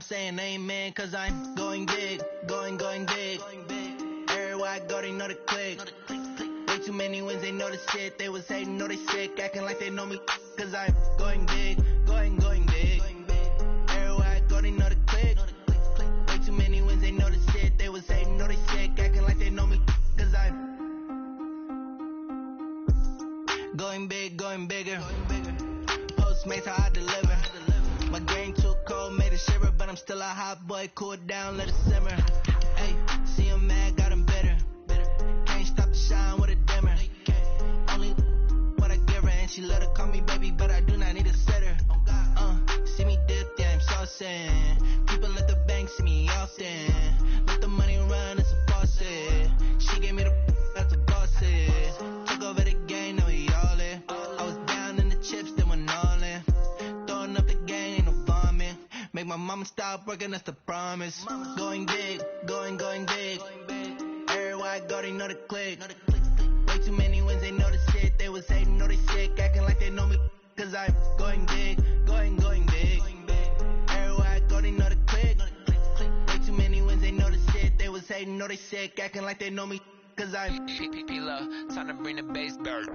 I'm saying amen, cause I'm going big, going big. Everywhere I go, they know the click. Way too many wins, they know the shit. They was hating, know they sick, acting like they know me, cause I'm going big, going big. Everywhere I go, they know the click. Way too many wins, they know the shit. They was hating, know they sick, acting like they know me, cause I'm going big, going bigger. Postmates, how I deliver. My game too cold, made it shiver, but I'm still a hot boy. Cool it down, let it simmer. Hey, see him mad, got him bitter. Can't stop the shine with a dimmer. Only what I give her, and she let her call me baby, but I do not need a sitter. See me dip, yeah, I'm saucing. People at the bank see me often. Let the money run, it's a faucet. She gave me the that's a bossy. Took over the game, now we all in. I was down in the chips, then went all in. Throwing up the game, ain't no vomit. Make my mama stop working, that's the promise. Going big, going big. Everywhere I go, they know the click. Way too many wins, they know the shit. They was hating, know they sick, acting like they know me, cause I'm going big, going big. Everywhere I go, they know the click. Way too many wins, they know the shit. They was hating, know they sick, acting like they know me, cause I'm P-P-P-Love, time to bring the bass back.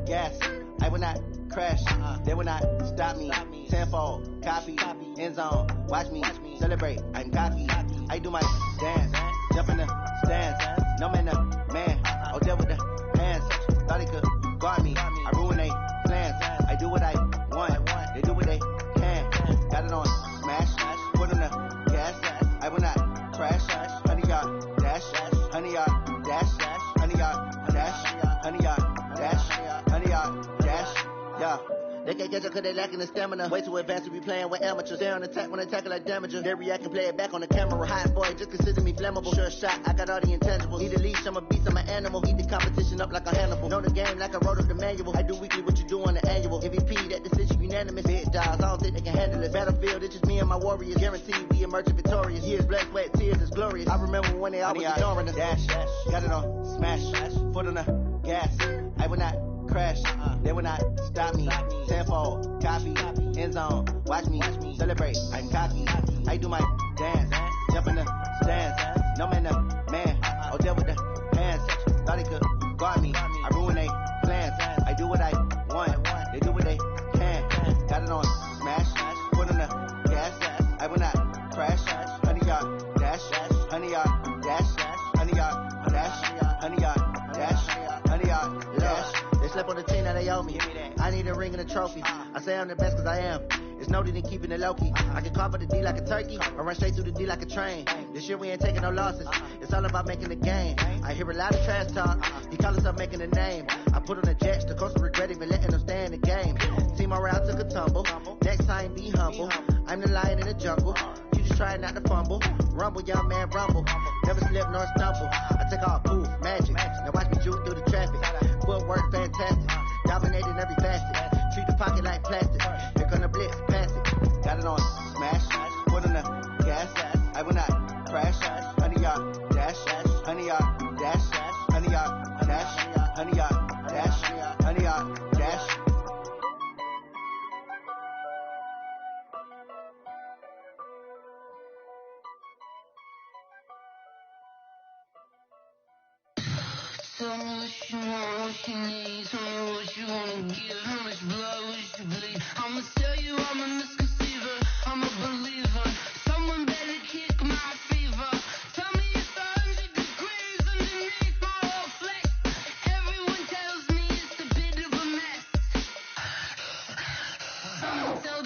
Gas, I will not crash, they will not stop me. Tenfold, copy, end zone, watch me celebrate, I'm cocky. I do my dance, jump in the stands, no man, man, oh there with the hands, thought he could guard me, I ruin they plans, I do what I want, they do what they can, got it on smash, put on the gas, I will not crash, 100 yard dash, 100 yard dash, 100 yard dash, 100 yard dash, 100 yard dash, yeah. They can't catch up cause they lacking the stamina. Way too advanced to be playing with amateurs. Stay on attack when attack like damager. They react and play it back on the camera. Hot boy, just consider me flammable. Sure shot, I got all the intangibles. Need a leash, I'm a beast, I'm an animal. Eat the competition up like a Hannibal. Know the game like I wrote up the manual. I do weekly what you do on the annual. MVP, that decision unanimous. Big dogs, I don't think they can handle it. Battlefield, it's just me and my warriors. Guaranteed we emerge victorious. Years, blood, sweat, tears, it's glorious. I remember when they always ignoring the dash. Got it on smash, foot on the gas. I will not crash, they will not stop me. Tenfold, copy, end zone, watch me celebrate, I'm cocky. I do my dance, jump in the stands, no man, man, oh there with the hands, thought he could guard me, I ruin they plans, I do what I want, they do what they can, got it on smash, put on the gas, I will not crash, 100 yard dash, 100 yard dash, 100 yard dash, 100 yard dash, 100 yard dash. They slept on the team, now they owe me. I need a ring and a trophy. I say I'm the best cause I am. It's no need in keeping it low-key. I can carve up the D like a turkey, or run straight through the D like a train. This year we ain't taking no losses. It's all about making the game. I hear a lot of trash talk. He call himself making a name. I put on the jets, the coast will regret even letting them stay in the game. Team around took a tumble. Next time be humble. I'm the lion in the jungle. You just try not to fumble. Rumble, young man, rumble. Never slip nor stumble. I take all poof, magic. Now watch me juke through the traffic. Footwork fantastic. Dominating every facet. Treat the pocket like plastic. Here come the blitz, pass it. Got it on smash. Put on the gas. I will not crash. 100 yard dash. 100 yard dash. 100 yard dash. 100 yard dash. 100 yard dash. Tell me what you want, what you need. Tell me what you wanna give. How much blood would you bleed? I'ma tell you I'm a misconceiver. I'm a believer. Someone better kick my fever. Tell me it's 100 degrees underneath my whole flesh. Everyone tells me it's a bit of a mess. Someone tell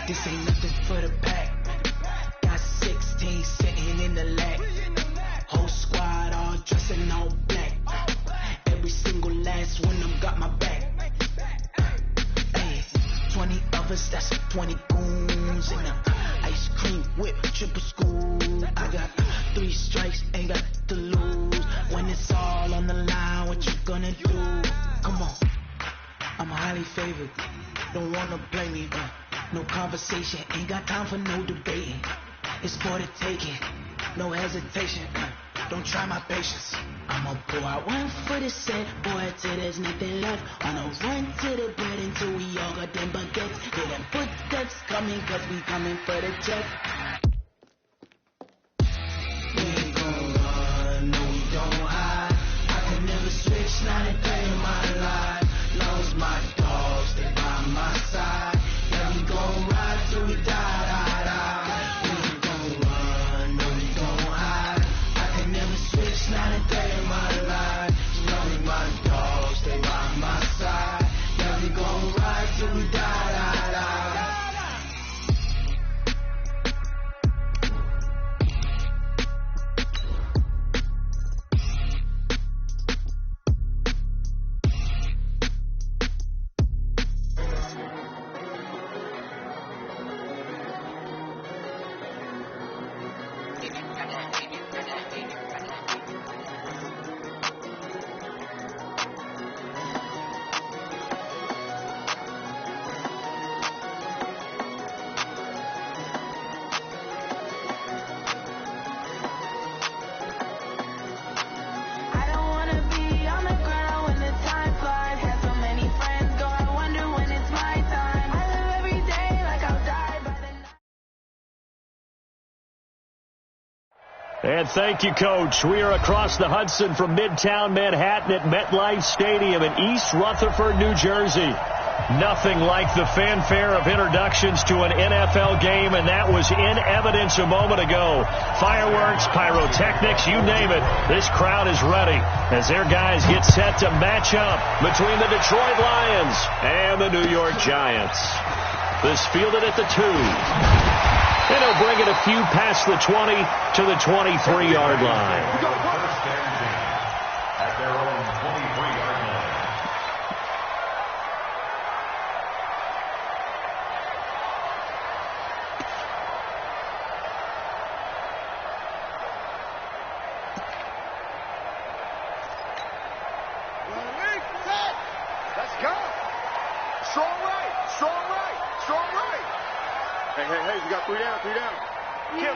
This ain't nothing for the pack. Got 16 sitting in the lap. Whole squad all dressed in all black. Every single last one of them got my back. Hey, 20 of us, that's 20 goons in a ice cream whip, triple school. I got 3 strikes, ain't got to lose. When it's all on the line, what you gonna do? Come on, I'm highly favored. Don't wanna blame me, no conversation, ain't got time for no debating. It's for the taking, no hesitation. Don't try my patience. I'ma pull out 1 foot of set, boy, till there's nothing left. On a run to the bread until we all got them baguettes. Hear them footsteps coming, cause we coming for the check. We ain't gon' run, no we don't hide. I could never switch, not a day in my life. Lost my dogs, they by my side. Yeah, we gon' ride till we die. Not a day in my life. Knowing my dogs, they by my side. Yeah, we gon' ride till we die. And thank you, Coach. We are across the Hudson from Midtown Manhattan at MetLife Stadium in East Rutherford, New Jersey. Nothing like the fanfare of introductions to an NFL game, and that was in evidence a moment ago. Fireworks, pyrotechnics, you name it. This crowd is ready as their guys get set to match up between the Detroit Lions and the New York Giants. This fielded at the 2. And he'll bring it a few past the 20 to the 23-yard line. At their own 23-yard line. Let's go. Strong right, strong right, strong right. Hey, we got 3 down, 3 down. Kill.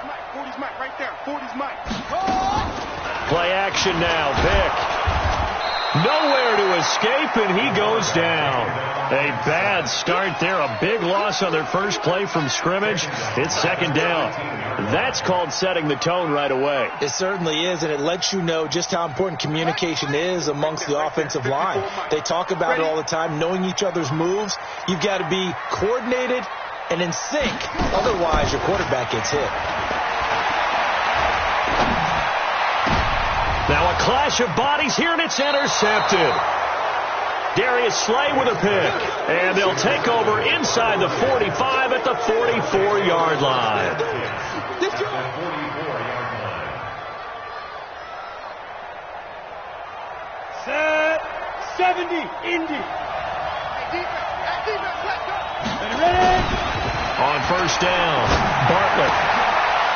Mike, 40's Mike, right there. 40's Mike. Oh! Play action now, Vick. Nowhere to escape, and he goes down. A bad start there. A big loss on their first play from scrimmage. It's second down. That's called setting the tone right away. It certainly is, and it lets you know just how important communication is amongst the offensive line. They talk about it all the time, knowing each other's moves. You've got to be coordinated and in sync. Otherwise, your quarterback gets hit. Now a clash of bodies here, and it's intercepted. Darius Slay with a pick. And they'll take over inside the 45 at the 44-yard line. Set 70, Indy. Defense, let's go. Ready? On first down, Bartlett.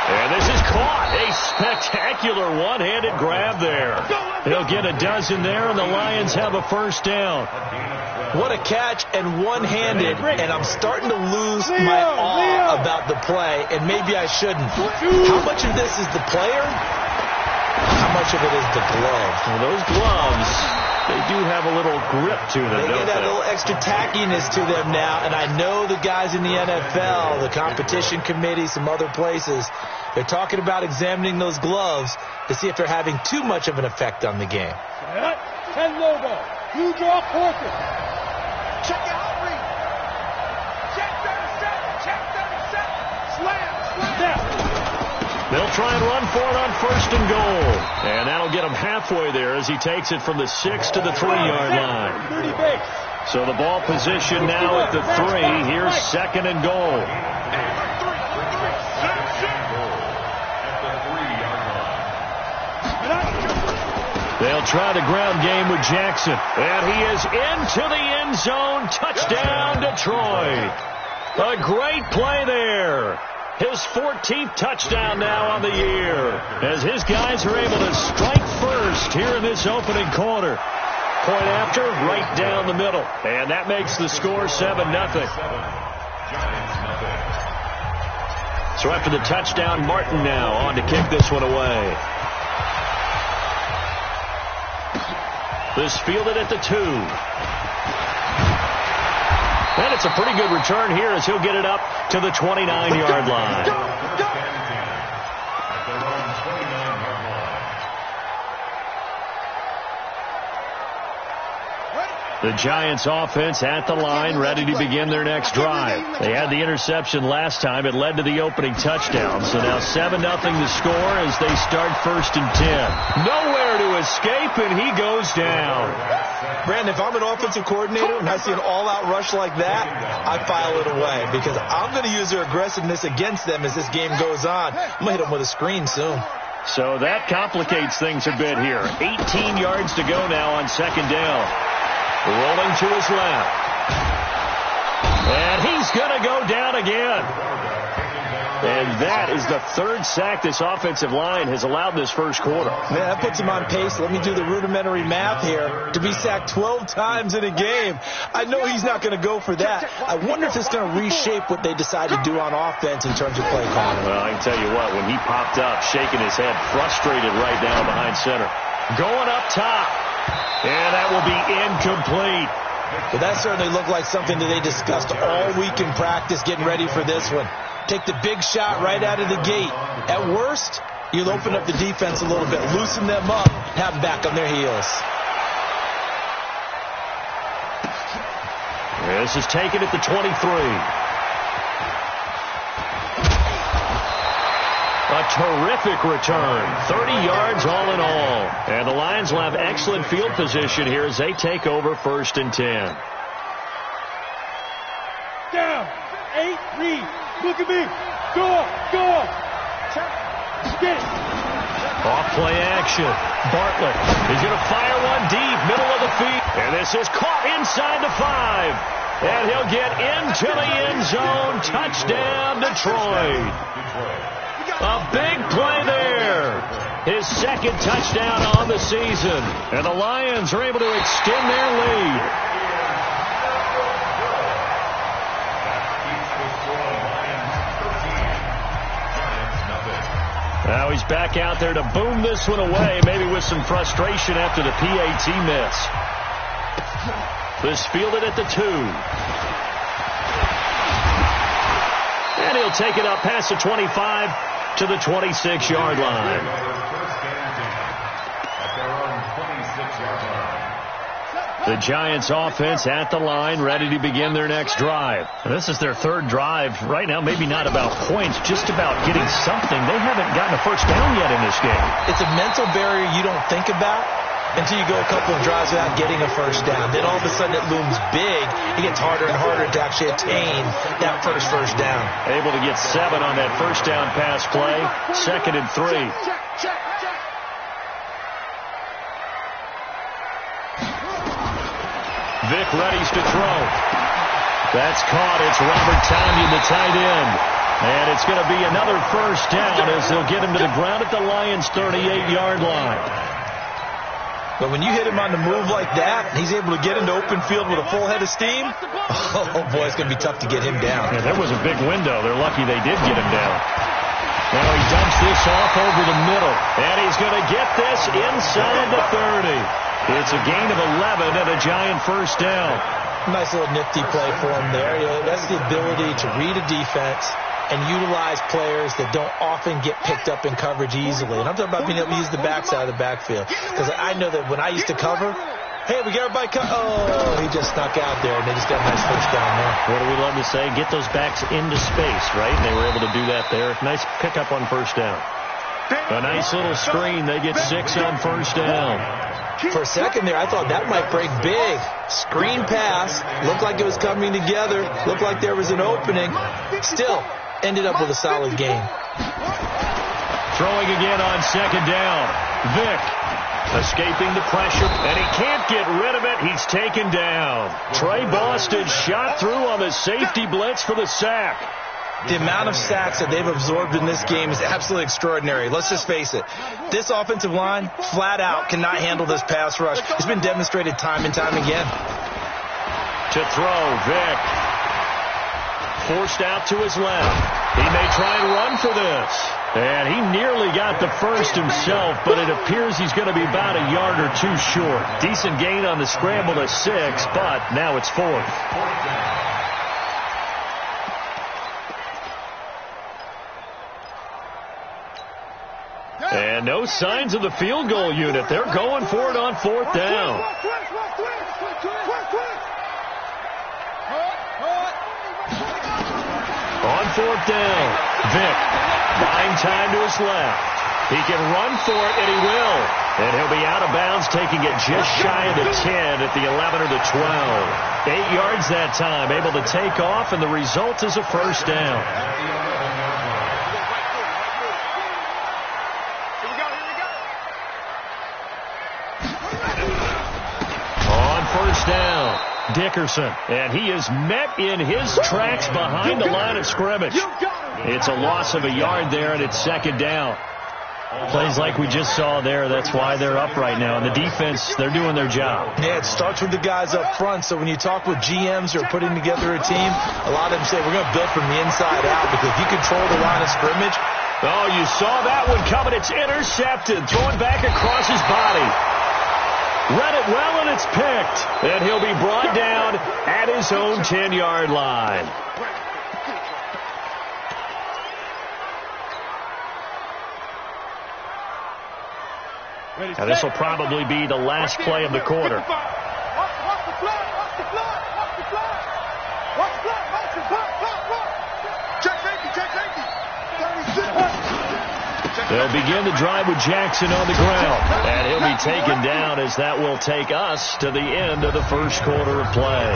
And this is caught. A spectacular one-handed grab there. He'll get a dozen there, and the Lions have a first down. What a catch, and one-handed, and I'm starting to lose my awe about the play, and maybe I shouldn't. How much of this is the player? How much of it is the glove? Well, those gloves, they do have a little grip to them, They don't get that little extra tackiness to them now, and I know the guys in the NFL, the competition committee, some other places, they're talking about examining those gloves to see if they're having too much of an effect on the game. 10 logo. You draw quarter. Check out read. Check 37. Check 37. Slam. Snap. They'll try and run for it on 1st and goal. And that'll get him halfway there as he takes it from the 6 to the 3-yard line. So the ball position now at the 3. Here's 2nd and goal. They'll try the ground game with Jackson. And he is into the end zone. Touchdown, Detroit. A great play there. His 14th touchdown now on the year, as his guys are able to strike first here in this opening quarter. Point after, right down the middle. And that makes the score 7-0. So after the touchdown, Martin now on to kick this one away. This fielded at the 2. And it's a pretty good return here as he'll get it up to the 29-yard line. The Giants offense at the line, ready to begin their next drive. They had the interception last time. It led to the opening touchdown. So now 7-0 the score as they start 1st and 10. Nowhere to escape, and he goes down. Brandon, if I'm an offensive coordinator and I see an all-out rush like that, I file it away because I'm going to use their aggressiveness against them as this game goes on. I'm going to hit them with a screen soon. So that complicates things a bit here. 18 yards to go now on 2nd down. Rolling to his left. And he's going to go down again. And that is the 3rd sack this offensive line has allowed this first quarter. Man, that puts him on pace. Let me do the rudimentary math here. To be sacked 12 times in a game, I know he's not going to go for that. I wonder if it's going to reshape what they decide to do on offense in terms of play calling. Well, I can tell you what, when he popped up, shaking his head, frustrated right down behind center. Going up top. And that will be incomplete. But that certainly looked like something that they discussed all week in practice getting ready for this one. Take the big shot right out of the gate. At worst, you'll open up the defense a little bit, loosen them up, have them back on their heels. This is taken at the 23. A terrific return. 30 yards all in all. And the Lions will have excellent field position here as they take over 1st and 10. Down. 8, read. Look at me. Go. Get it. Off play action. Bartlett is going to fire one deep, middle of the field. And this is caught inside the 5. And he'll get into the end zone. Touchdown, Detroit. A big play there. His 2nd touchdown on the season. And the Lions are able to extend their lead. Now he's back out there to boom this one away, maybe with some frustration after the PAT miss. This fielded at the 2. And he'll take it up past the 25 to the 26-yard line. The Giants offense at the line, ready to begin their next drive. This is their 3rd drive. Right now, maybe not about points, just about getting something. They haven't gotten a first down yet in this game. It's a mental barrier you don't think about until you go a couple of drives without getting a first down. Then all of a sudden it looms big. It gets harder and harder to actually attain that first down. Able to get 7 on that first down pass play. 2nd and 3. Vic readies to throw. That's caught. It's Robert Tonyan, the tight end. And it's going to be another first down as they'll get him to the ground at the Lions' 38-yard line. But when you hit him on the move like that, he's able to get into open field with a full head of steam. Oh, boy, it's going to be tough to get him down. Yeah, there was a big window. They're lucky they did get him down. Now he dumps this off over the middle. And he's going to get this inside the 30. It's a gain of 11 and a Giant first down. Nice little nifty play for him there. You know, that's the ability to read a defense and utilize players that don't often get picked up in coverage easily. And I'm talking about being able to use the backside of the backfield. Because I know that when I used to cover, Hey, we got everybody cut. Oh, he just snuck out there, and they just got a nice first down there. What do we love to say? Get those backs into space, right? And they were able to do that there. Nice pickup on first down. A nice little screen. They get 6 on first down. For a second there, I thought that might break big. Screen pass. Looked like it was coming together. Looked like there was an opening. Still, ended up with a solid game. Throwing again on second down. Vick escaping the pressure, and he can't get rid of it. He's taken down. Trey Boston shot through on the safety blitz for the sack. The amount of sacks that they've absorbed in this game is absolutely extraordinary. Let's just face it. This offensive line, flat out, cannot handle this pass rush. It's been demonstrated time and time again. To throw, Vick. Forced out to his left. He may try and run for this. And he nearly got the first himself, but it appears he's going to be about a yard or two short. Decent gain on the scramble to 6, but now it's 4th. And no signs of the field goal unit. They're going for it on 4th down. On 4th down, Vick buying time to his left. He can run for it, and he will. And he'll be out of bounds, taking it just shy of the 10 at the 11 or the 12. 8 yards that time, able to take off, and the result is a first down. On first down, Dickerson, and he is met in his tracks behind the line of scrimmage. It's a loss of a yard there, and it's second down. Plays like we just saw there, that's why they're up right now. And the defense, they're doing their job. Yeah, it starts with the guys up front. So when you talk with GMs who are putting together a team, a lot of them say we're going to build from the inside out, because if you control the line of scrimmage. Oh, you saw that one coming. It's intercepted. Throwing back across his body. Read it well, and it's picked. And he'll be brought down at his own 10-yard line. Now, this will probably be the last play of the quarter. They'll begin the drive with Jackson on the ground. And he'll be taken down, as that will take us to the end of the first quarter of play.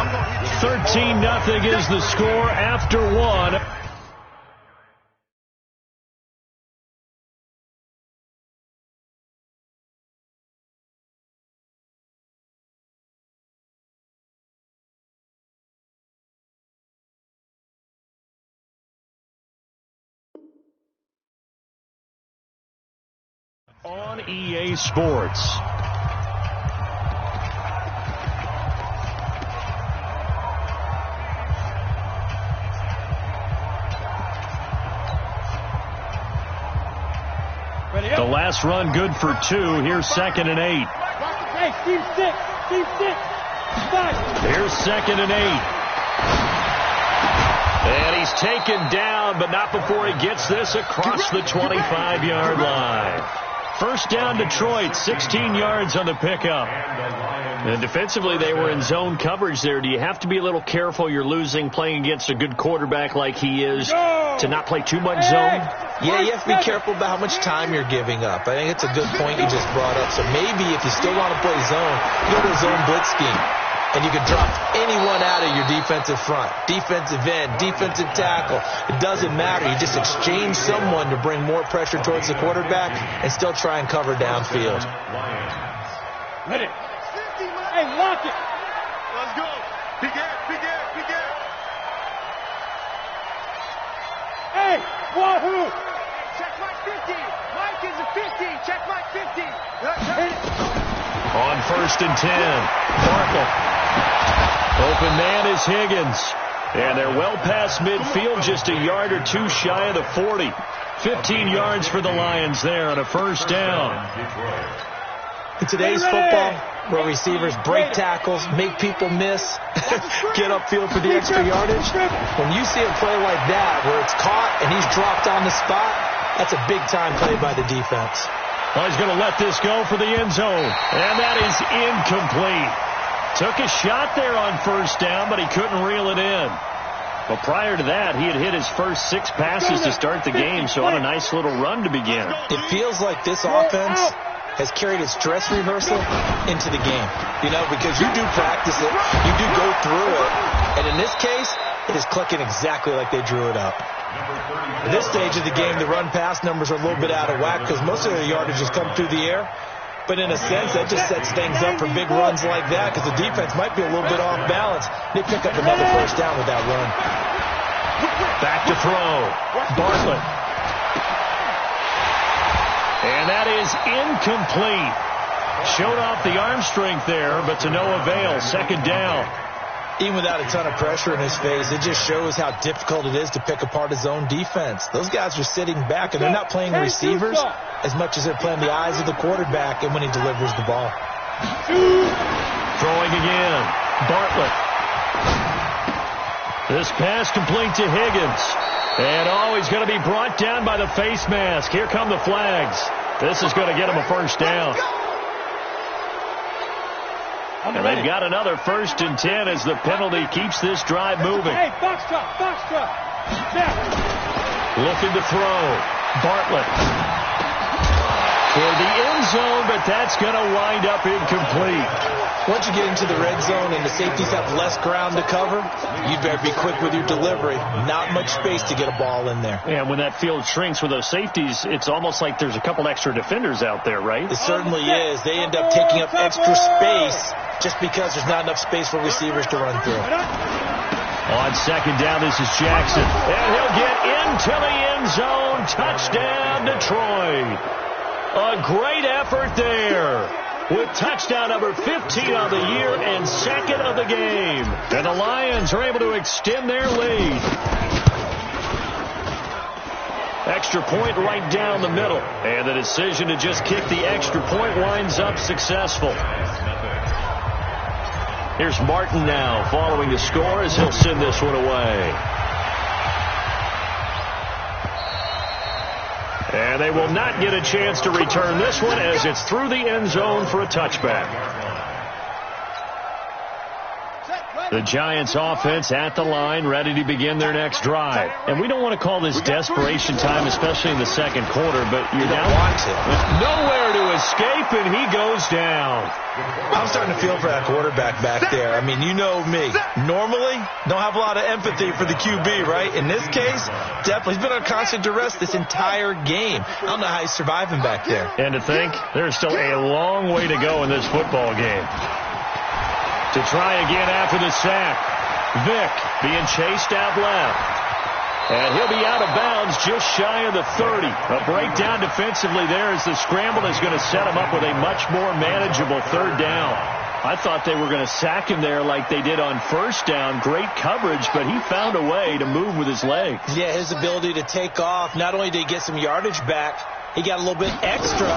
13-0 is the score after 1. On EA Sports. The last run good for 2. Here's 2nd and 8. Hey, Steve 6. Steve 6. Here's 2nd and 8. And he's taken down, but not before he gets this across the 25-yard line. First down, Detroit, 16 yards on the pickup. And defensively, they were in zone coverage there. Do you have to be a little careful? You're losing, playing against a good quarterback like he is, to not play too much zone? Yeah, you have to be careful about how much time you're giving up. I think it's a good point you just brought up. So maybe if you still want to play zone, go to a zone blitz scheme. And you can drop anyone out of your defensive front, defensive end, defensive tackle. It doesn't matter. You just exchange someone to bring more pressure towards the quarterback and still try and cover downfield. Hit it. Hey, lock it. Let's go. Big air. Hey, wahoo. Check Mike 50. Mike is a 50. Check Mike 50. Hit it. On 1st and 10, Barkle. Open man is Higgins. And they're well past midfield, just a yard or 2 shy of the 40. 15 yards for the Lions there on a first down. In today's football, where receivers break tackles, make people miss, get upfield for the extra yardage, when you see a play like that where it's caught and he's dropped on the spot, that's a big-time play by the defense. Oh, he's going to let this go for the end zone. And that is incomplete. Took a shot there on first down, but he couldn't reel it in. But prior to that, he had hit his first 6 passes to start the game, so on a nice little run to begin. It feels like this offense has carried its dress rehearsal into the game. You know, because you do practice it, you do go through it, and in this case, it is clicking exactly like they drew it up. At this stage of the game, the run-pass numbers are a little bit out of whack because most of their yardage has come through the air. But in a sense, that just sets things up for big runs like that because the defense might be a little bit off balance. They pick up another first down with that run. Back to throw. Bartlett. And that is incomplete. Showed off the arm strength there, but to no avail. Second down. Even without a ton of pressure in his face, it just shows how difficult it is to pick apart his own defense. Those guys are sitting back, and they're not playing receivers as much as they're playing the eyes of the quarterback and when he delivers the ball. Throwing again. Bartlett. This pass complete to Higgins. And he's going to be brought down by the face mask. Here come the flags. This is going to get him a first down. And they've got another 1st and 10 as the penalty keeps this drive moving. Hey, box truck. Looking to throw. Bartlett. For the end zone, but that's going to wind up incomplete. Once you get into the red zone and the safeties have less ground to cover, you better be quick with your delivery. Not much space to get a ball in there. And when that field shrinks with those safeties, it's almost like there's a couple extra defenders out there, right? It certainly is. They end up taking up extra space just because there's not enough space for receivers to run through. On second down, this is Jackson. And he'll get into the end zone. Touchdown, Detroit. A great effort there. With touchdown number 15 on the year and 2nd of the game. And the Lions are able to extend their lead. Extra point right down the middle. And the decision to just kick the extra point winds up successful. Here's Martin now following the score as he'll send this one away. And they will not get a chance to return this one as it's through the end zone for a touchback. The Giants offense at the line, ready to begin their next drive. And we don't want to call this desperation time, especially in the second quarter, but you don't want to. Nowhere to escape, and he goes down. I'm starting to feel for that quarterback back there. I mean, you know me. Normally, don't have a lot of empathy for the QB, right? In this case, definitely. He's been on constant duress this entire game. I don't know how he's surviving back there. And to think, there's still a long way to go in this football game. To try again after the sack. Vick being chased out left. And he'll be out of bounds just shy of the 30. A breakdown defensively there as the scramble is going to set him up with a much more manageable 3rd down. I thought they were going to sack him there like they did on 1st down. Great coverage, but he found a way to move with his legs. Yeah, his ability to take off, not only did he get some yardage back, he got a little bit extra.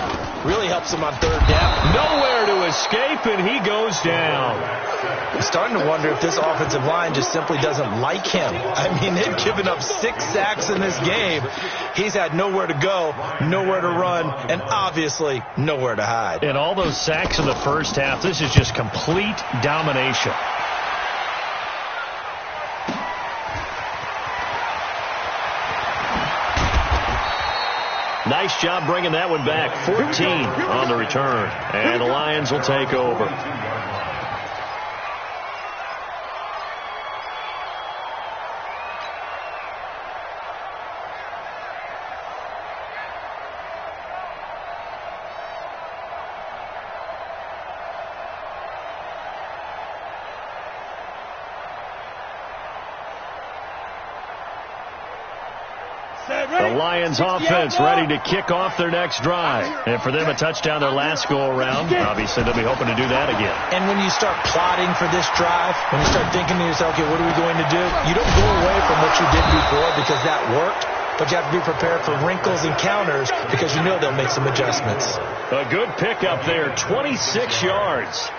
Really helps him on 3rd down. Nowhere to escape, and he goes down. I'm starting to wonder if this offensive line just simply doesn't like him. I mean, they've given up 6 sacks in this game. He's had nowhere to go, nowhere to run, and obviously nowhere to hide. And all those sacks in the first half, this is just complete domination. Nice job bringing that one back. 14 on the return. And the Lions will take over. The Lions offense ready to kick off their next drive. And for them, a touchdown their last go-around. Obviously, they'll be hoping to do that again. And when you start plotting for this drive, when you start thinking to yourself, okay, what are we going to do? You don't go away from what you did before because that worked, but you have to be prepared for wrinkles and counters because you know they'll make some adjustments. A good pickup there, 26 yards.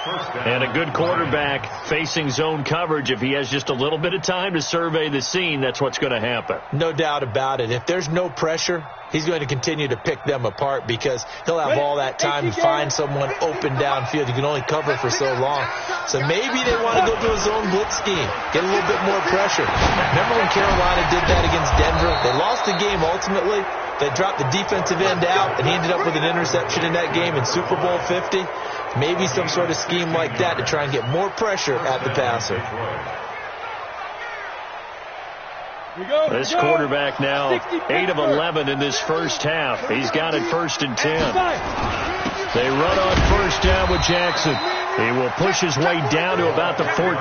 And a good quarterback facing zone coverage, if he has just a little bit of time to survey the scene, that's what's going to happen. No doubt about it. If there's no pressure, he's going to continue to pick them apart because he'll have all that time to find someone open downfield. You can only cover for so long. So maybe they want to go to a zone blitz scheme, get a little bit more pressure. Remember when Carolina did that against Denver? They lost the game ultimately. They dropped the defensive end out, and he ended up with an interception in that game in Super Bowl 50. Maybe some sort of scheme like that to try and get more pressure at the passer. This quarterback now 8 of 11 in this first half. He's got it 1st and 10. They run on 1st down with Jackson. He will push his way down to about the 14.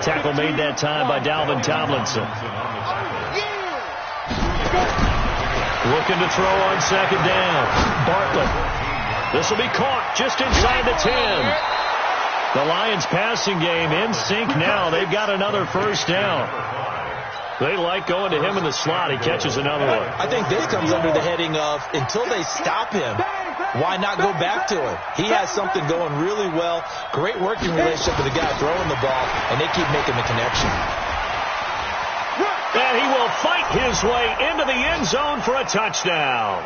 Tackle made that time by Dalvin Tomlinson. Looking to throw on 2nd down. Bartlett. This will be caught just inside the 10. The Lions passing game in sync now. They've got another 1st down. They like going to him in the slot. He catches another one. I think this comes under the heading of until they stop him, why not go back to him? He has something going really well. Great working relationship with the guy throwing the ball, and they keep making the connection. And he will fight his way into the end zone for a touchdown.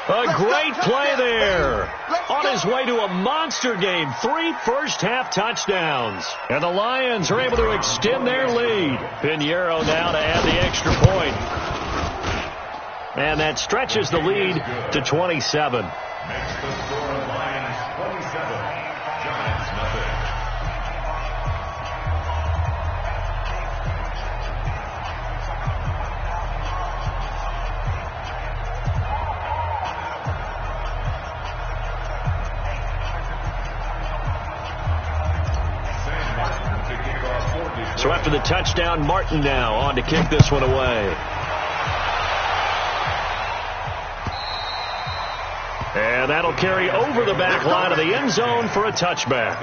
A great play there. On his way to a monster game. 3 first-half touchdowns. And the Lions are able to extend their lead. Pinheiro now to add the extra point. And that stretches the lead to 27. Makes the score Lions 27, Giants nothing. So after the touchdown, Martin now on to kick this one away. And that'll carry over the back line of the end zone for a touchback.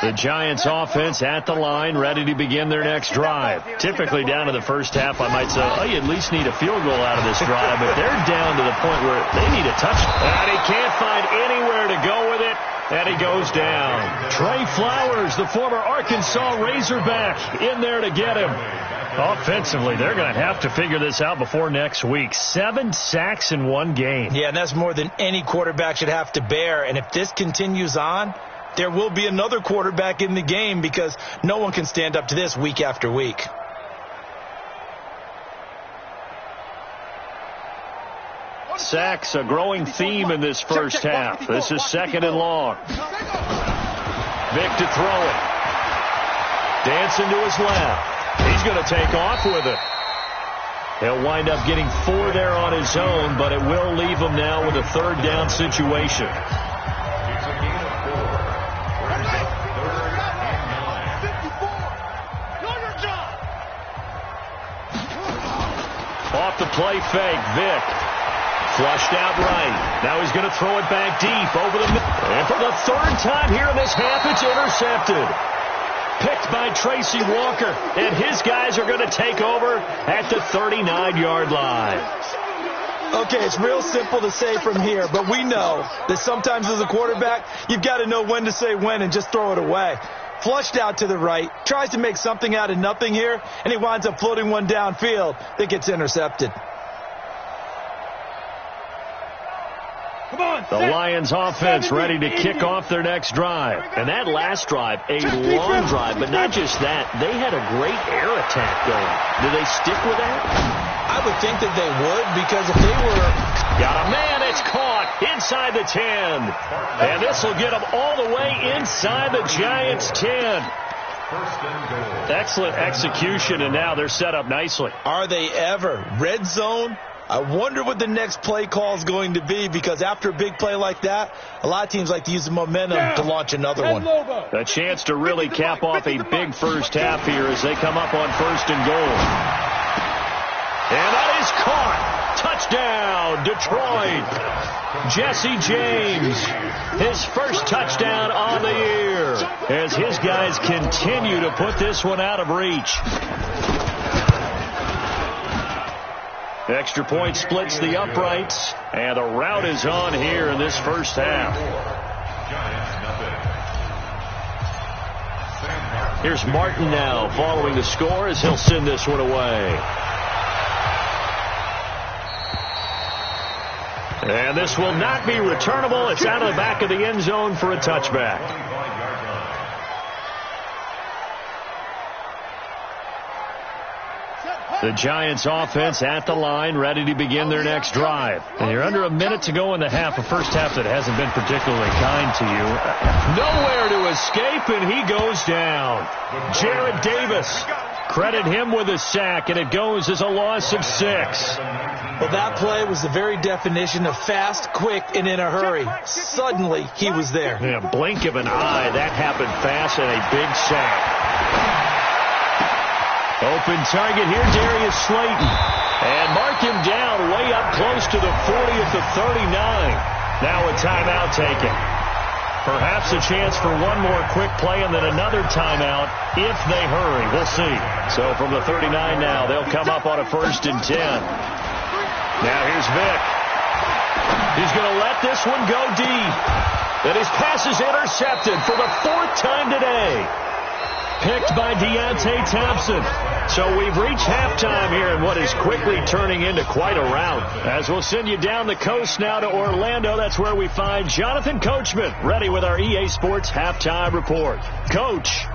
The Giants offense at the line, ready to begin their next drive. Typically down to the first half, I might say, oh, you at least need a field goal out of this drive, but they're down to the point where they need a touchdown. And he can't find anywhere to go with it, and he goes down. Trey Flowers, the former Arkansas Razorback, in there to get him. Offensively, they're going to have to figure this out before next week. 7 sacks in one game. Yeah, and that's more than any quarterback should have to bear. And if this continues on, there will be another quarterback in the game because no one can stand up to this week after week. Sacks, a growing theme in this first half. This is 2nd and long. Vick to throw it. Dancing to his left. He's going to take off with it. He'll wind up getting 4 there on his own, but it will leave him now with a 3rd down situation. Off the play fake, Vick. Flushed out right. Now he's going to throw it back deep over the middle. And for the 3rd time here in this half, it's intercepted. Picked by Tracy Walker. And his guys are going to take over at the 39-yard line. Okay, it's real simple to say from here, but we know that sometimes as a quarterback, you've got to know when to say when and just throw it away. Flushed out to the right, tries to make something out of nothing here, and he winds up floating one downfield that gets intercepted. The Lions offense ready to kick off their next drive. And that last drive, a long drive, but not just that. They had a great air attack going. Do they stick with that? I would think that they would, because if they were... Got a man, it's caught inside the 10. And this will get them all the way inside the Giants' 10. Excellent execution, and now they're set up nicely. Are they ever? Red zone? I wonder what the next play call is going to be, because after a big play like that, a lot of teams like to use the momentum to launch another one. A chance to really cap off a big first half here as they come up on 1st and goal. And that is caught. Touchdown, Detroit. Jesse James, his first touchdown on the year, as his guys continue to put this one out of reach. Extra point splits the uprights, and the rout is on here in this first half. Here's Martin now following the score as he'll send this one away. And this will not be returnable. It's out of the back of the end zone for a touchback. The Giants offense at the line, ready to begin their next drive. And you're under a minute to go in the half, a first half that hasn't been particularly kind to you. Nowhere to escape, and he goes down. Jared Davis, credit him with a sack, and it goes as a loss of 6. Well, that play was the very definition of fast, quick, and in a hurry. Suddenly, he was there. Yeah, blink of an eye, that happened fast, and a big sack. Open target here, Darius Slayton. And mark him down way up close to the 40 at the 39. Now a timeout taken. Perhaps a chance for one more quick play and then another timeout if they hurry. We'll see. So from the 39 now, they'll come up on a 1st and 10. Now here's Vic. He's going to let this one go deep. And his pass is intercepted for the 4th time today. Picked by Deontay Thompson. So we've reached halftime here in what is quickly turning into quite a rout. As we'll send you down the coast now to Orlando, that's where we find Jonathan Coachman, ready with our EA Sports Halftime Report. Coach.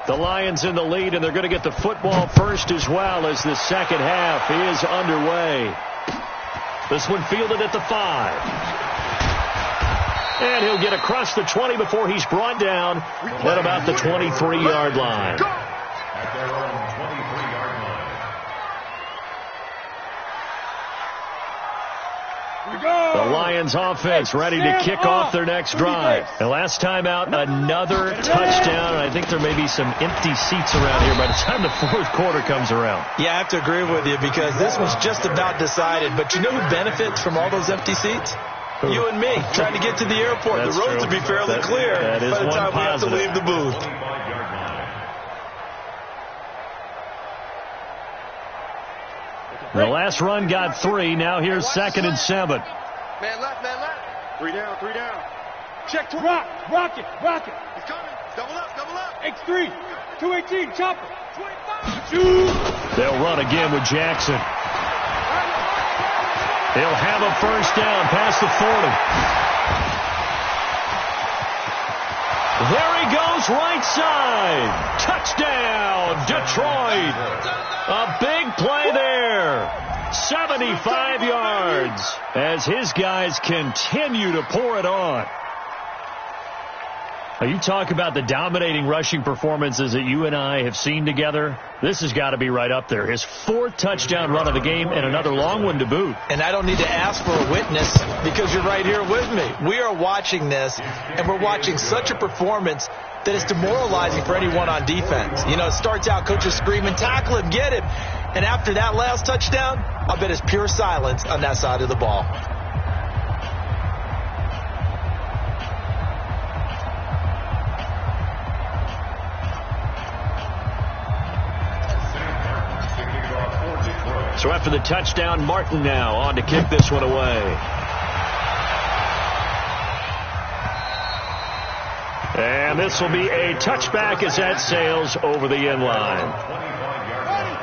The Lions in the lead, and they're going to get the football first as well as the second half is underway. This one fielded at the 5. And he'll get across the 20 before he's brought down at about the 23-yard line. At their own 23-yard line. The Lions offense ready to kick off their next drive. And last time out, another touchdown. And I think there may be some empty seats around here by the time the 4th quarter comes around. Yeah, I have to agree with you because this one's just about decided. But you know who benefits from all those empty seats? Who? You and me, trying to get to the airport. That's the roads true. will be fairly clear that is by the time one we have to leave the booth. 25-yard line. The last run got 3. Now here's 2nd and 7. Man left, man left. 3 down, 3 down. Check to rock it. He's coming. Double up. X3, 218, chopper, 25, shoot. They'll run again with Jackson. They'll have a first down past the 40. There he goes, right side. Touchdown, Detroit. A big play there. 75 yards as his guys continue to pour it on. Now, you talk about the dominating rushing performances that you and I have seen together. This has got to be right up there. His 4th touchdown run of the game and another long one to boot. And I don't need to ask for a witness because you're right here with me. We are watching this, and we're watching such a performance that is demoralizing for anyone on defense. You know, it starts out, coaches screaming, tackle him, get him. And after that last touchdown, I'll bet it's pure silence on that side of the ball. So after the touchdown, Martin now on to kick this one away. And this will be a touchback as that sails over the end line.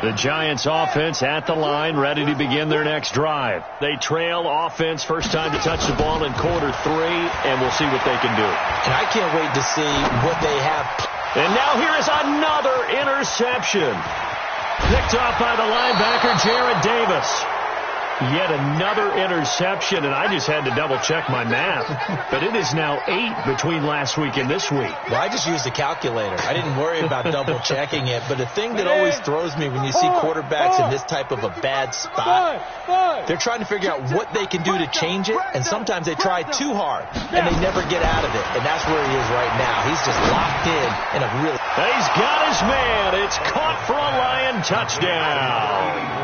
The Giants offense at the line, ready to begin their next drive. They trail offense, first time to touch the ball in quarter 3, and we'll see what they can do. And I can't wait to see what they have. And now here is another interception. Picked off by the linebacker, Jared Davis. Yet another interception, and I just had to double-check my math. But it is now 8 between last week and this week. Well, I just used a calculator. I didn't worry about double-checking it. But the thing that always throws me when you see quarterbacks in this type of a bad spot, they're trying to figure out what they can do to change it, and sometimes they try too hard, and they never get out of it. And that's where he is right now. He's just locked in a real... He's got his man. It's caught for a Lion touchdown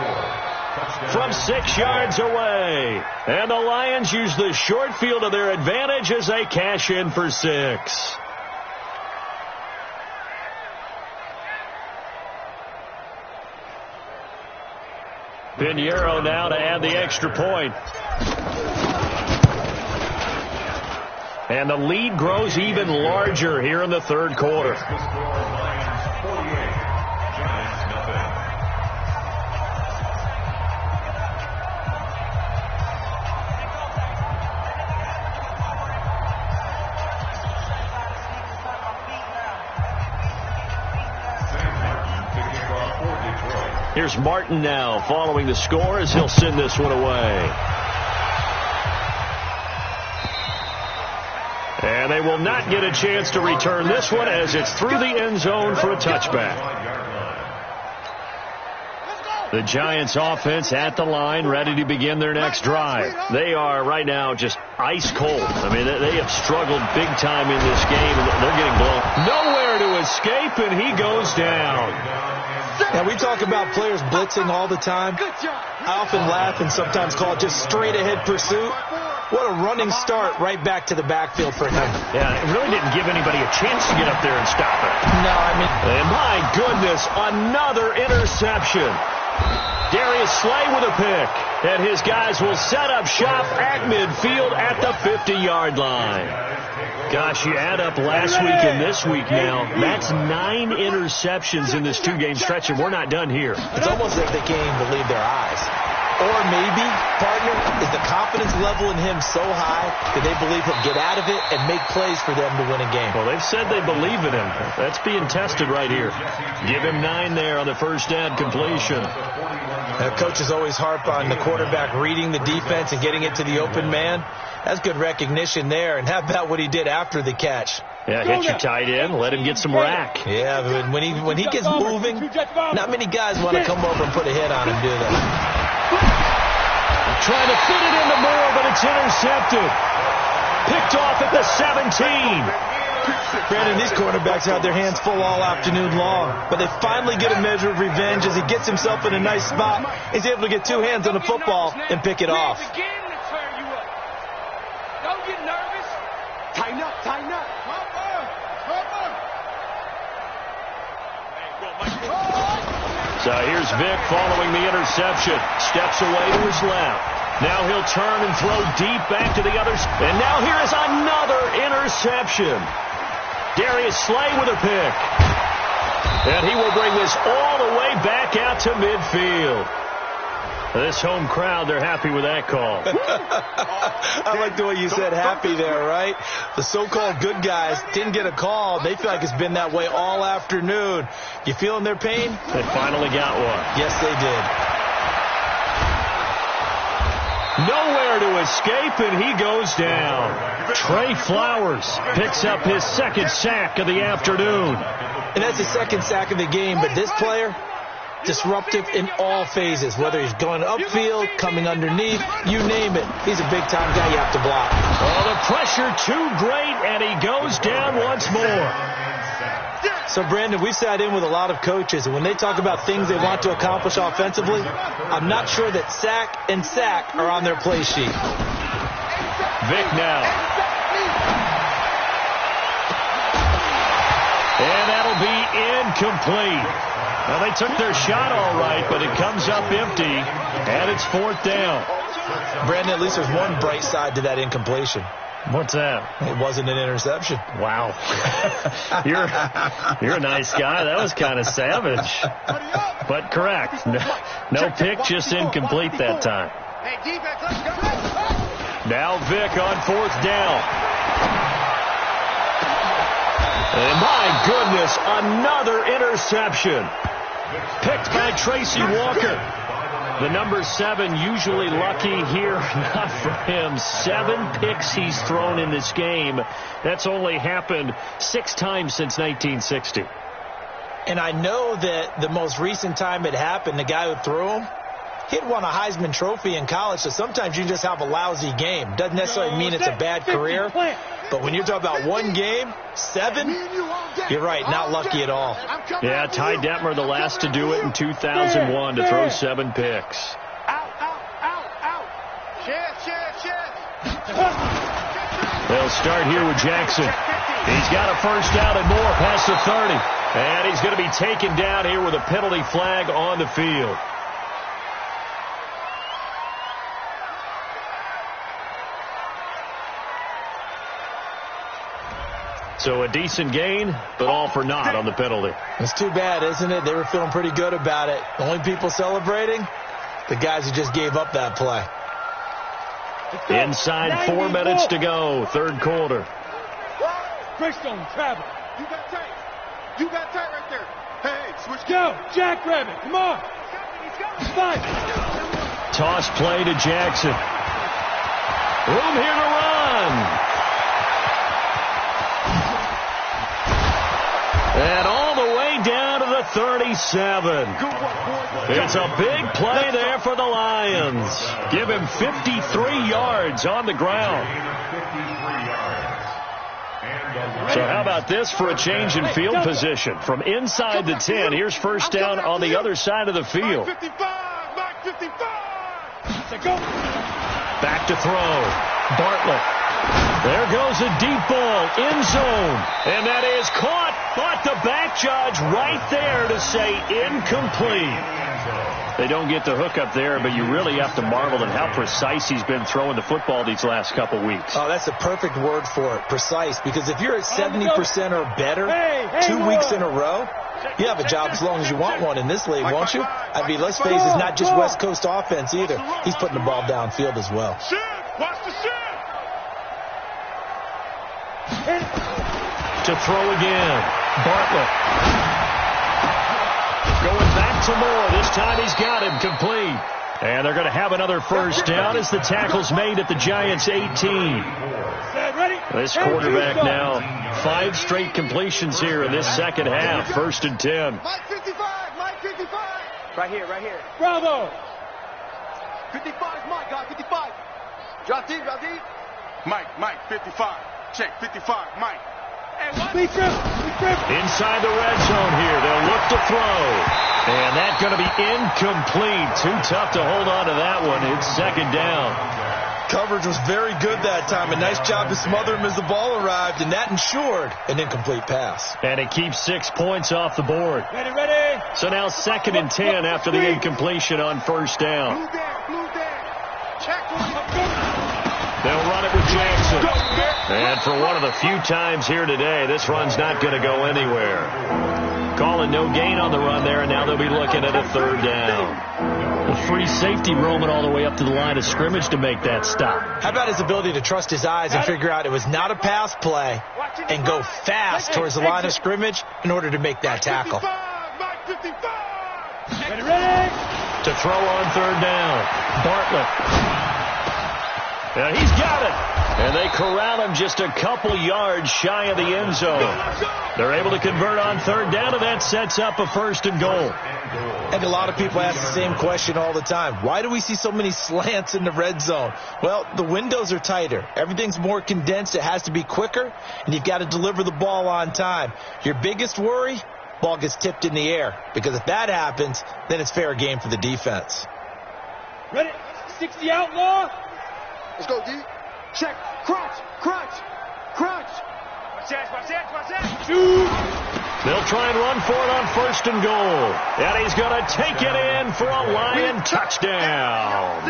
from 6 yards away. And the Lions use the short field to their advantage as they cash in for 6. Pinheiro now to add the extra point. And the lead grows even larger here in the third quarter. Here's Martin now following the score as he'll send this one away. And they will not get a chance to return this one as it's through the end zone for a touchback. The Giants offense at the line, ready to begin their next drive. They are right now just ice cold. I mean, they have struggled big time in this game, and they're getting blown. Nowhere to escape, and he goes down. Now, we talk about players blitzing all the time. I often laugh and sometimes call it just straight-ahead pursuit. What a running start right back to the backfield for him. Yeah, it really didn't give anybody a chance to get up there and stop it. No, I mean... And my goodness, another interception. Darius Slay with a pick. And his guys will set up shop at midfield at the 50-yard line. Gosh, you add up last week and this week now. That's 9 interceptions in this 2-game stretch, and we're not done here. It's almost like they can't even believe their eyes. Or maybe, partner, is the confidence level in him so high that they believe he'll get out of it and make plays for them to win a game. Well, they've said they believe in him. That's being tested right here. Give him 9 there on the first down completion. Coaches always harp on the quarterback reading the defense and getting it to the open man. That's good recognition there. And how about what he did after the catch? Yeah, hit your tight end, let him get some rack. Yeah, but when he gets moving, not many guys want to come over and put a hit on him, do they? Trying to fit it into Moore, but it's intercepted. Picked off at the 17. Brandon, these quarterbacks had their hands full all afternoon long, but they finally get a measure of revenge as he gets himself in a nice spot. He's able to get 2 hands on the football and pick it off. Don't get nervous. Tighten up, tighten up. So here's Vic following the interception. Steps away to his left. Now he'll turn and throw deep back to the others. And now here is another interception. Darius Slay with a pick. And he will bring this all the way back out to midfield. This home crowd, they're happy with that call. I like the way you said happy there, right? The so-called good guys didn't get a call. They feel like it's been that way all afternoon. You feeling their pain? They finally got one. Yes, they did. Nowhere to escape, and he goes down. Trey Flowers picks up his second sack of the afternoon. And that's the second sack of the game, but this player, disruptive in all phases, whether he's going upfield, coming underneath, you name it. He's a big-time guy you have to block. Oh, the pressure too great, and he goes down once more. So, Brandon, we've sat in with a lot of coaches, and when they talk about things they want to accomplish offensively, I'm not sure that sack and sack are on their play sheet. Vic now. And that'll be incomplete. Well, they took their shot all right, but it comes up empty, and it's 4th down. Brandon, at least there's one bright side to that incompletion. What's that? It wasn't an interception. Wow. You're a nice guy. That was kind of savage. But correct. No pick, just incomplete that time. Now Vic on 4th down. And my goodness, another interception. Picked by Tracy Walker. The number 7 usually lucky here. Not for him. 7 picks he's thrown in this game. That's only happened 6 times since 1960. And I know that the most recent time it happened, the guy who threw him, he'd won a Heisman Trophy in college, so sometimes you just have a lousy game. Doesn't necessarily mean it's a bad career. But when you're talking about one game, 7, you're right, not lucky at all. Yeah, Ty Detmer, the last to do it in 2001, to throw 7 picks. They'll start here with Jackson. He's got a first down and more past the 30. And he's going to be taken down here with a penalty flag on the field. So a decent gain, but all for naught on the penalty. It's too bad, isn't it? They were feeling pretty good about it. The only people celebrating, the guys who just gave up that play. Inside 4 minutes to go, third quarter. Greystone, travel. You got tight. You got tight right there. Hey, switch. Go, Jackrabbit, come on. Fight. Toss play to Jackson. Room here to run. And all the way down to the 37. It's a big play there for the Lions. Give him 53 yards on the ground. So how about this for a change in field position? From inside the 10, here's first down on the other side of the field. Back to throw. Bartlett. There goes a deep ball, end zone. And that is caught, but the back judge right there to say incomplete. They don't get the hook up there, but you really have to marvel at how precise he's been throwing the football these last couple weeks. Oh, that's a perfect word for it, precise, because if you're at 70% or better 2 weeks in a row, you have a job as long as you want one in this league, won't you? I mean, let's face it, it's not just West Coast offense either. He's putting the ball downfield as well. Watch the shit. To throw again. Bartlett. Going back to Moore. This time he's got him complete. And they're going to have another first down as the tackle's made at the Giants' 18. This quarterback now 5 straight completions here in this second half. 1st and 10. Mike 55. Mike 55. Right here, right here. Bravo. 55 is Mike, God. 55. Drop deep, drop deep. Mike 55. Check 55. Mike. Inside the red zone here. They'll look to throw. And that's going to be incomplete. Too tough to hold on to that one. It's second down. Coverage was very good that time. A nice job to smother him as the ball arrived, and that ensured an incomplete pass. And it keeps 6 points off the board. Ready. So now 2nd and 10 after the incompletion on first down. Blue down. Check one. They'll run it with Jackson. And for one of the few times here today, this run's not going to go anywhere. Calling no gain on the run there, and now they'll be looking at a 3rd down. A free safety roaming all the way up to the line of scrimmage to make that stop. How about his ability to trust his eyes and figure out it was not a pass play and go fast towards the line of scrimmage in order to make that tackle. Ready. To throw on 3rd down. Bartlett. And he's got it. And they corral him just a couple yards shy of the end zone. They're able to convert on 3rd down, and that sets up a 1st and goal. And a lot of people ask the same question all the time. Why do we see so many slants in the red zone? Well, the windows are tighter. Everything's more condensed. It has to be quicker, and you've got to deliver the ball on time. Your biggest worry, ball gets tipped in the air. Because if that happens, then it's fair game for the defense. Ready. 60 outlaw. Let's go, D. Check. Crunch. Watch that. Shoot. They'll try and run for it on 1st and goal. And he's going to take it in for a Lion touchdown.